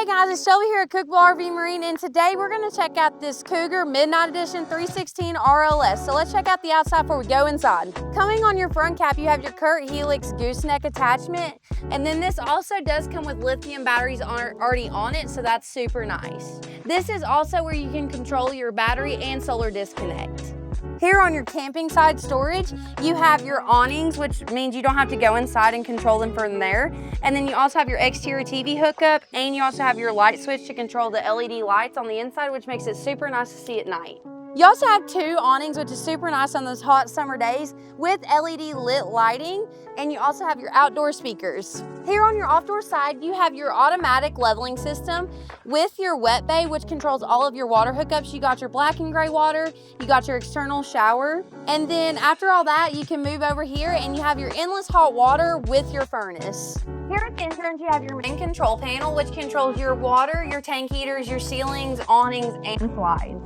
Hey guys, it's Shelby here at Cookeville RV Marine, and today we're going to check out this Cougar Midnight Edition 316 RLS. So let's check out the outside before we go inside. Coming on your front cap, you have your Kurt Helix gooseneck attachment, and then this also does come with lithium batteries already on it, so that's super nice. This is also where you can control your battery and solar disconnect. Here on your camping side storage, you have your awnings, which means you don't have to go inside and control them from there. And then you also have your exterior TV hookup, and you also have your light switch to control the LED lights on the inside, which makes it super nice to see at night. You also have two awnings, which is super nice on those hot summer days with LED lit lighting, and you also have your outdoor speakers. Here on your off-door side, you have your automatic leveling system with your wet bay, which controls all of your water hookups. You got your black and gray water, you got your external shower, and then after all that, you can move over here and you have your endless hot water with your furnace. Here at the entrance, you have your main control panel, which controls your water, your tank heaters, your ceilings, awnings, and slides.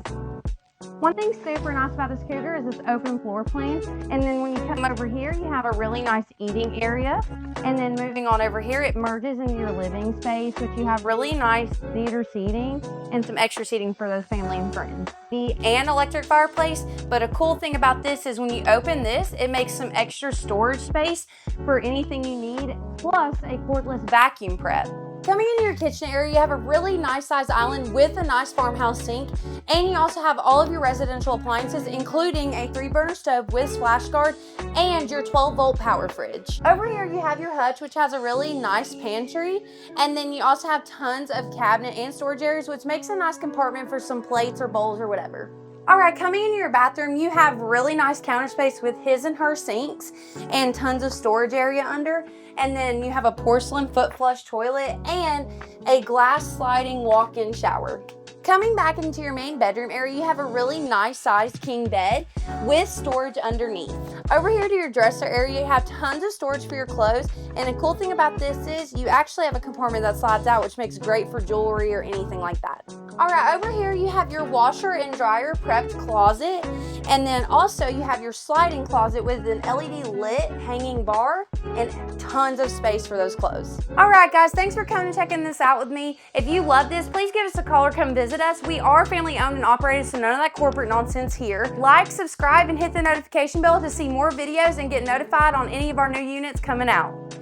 One thing super nice about this Cougar is this open floor plan, and then when you come over here, you have a really nice eating area, and then moving on over here, it merges into your living space, which you have really nice theater seating and some extra seating for those family and friends. An electric fireplace, but a cool thing about this is when you open this, it makes some extra storage space for anything you need, plus a cordless vacuum prep. Coming into your kitchen area, you have a really nice sized island with a nice farmhouse sink, and you also have all of your residential appliances, including a 3-burner stove with splash guard and your 12-volt power fridge. Over here, you have your hutch, which has a really nice pantry, and then you also have tons of cabinet and storage areas, which makes a nice compartment for some plates or bowls or whatever. All right, coming into your bathroom, you have really nice counter space with his and her sinks and tons of storage area under. And then you have a porcelain foot flush toilet and a glass sliding walk-in shower. Coming back into your main bedroom area, you have a really nice sized king bed with storage underneath. Over here to your dresser area, you have tons of storage for your clothes. And a cool thing about this is you actually have a compartment that slides out, which makes great for jewelry or anything like that. All right, over here you have your washer and dryer prepped closet. And then also you have your sliding closet with an LED lit hanging bar and tons of space for those clothes. All right, guys, thanks for coming and checking this out with me. If you love this, please give us a call or come visit us. We are family owned and operated, so none of that corporate nonsense here. Like, subscribe, and hit the notification bell to see more videos and get notified on any of our new units coming out.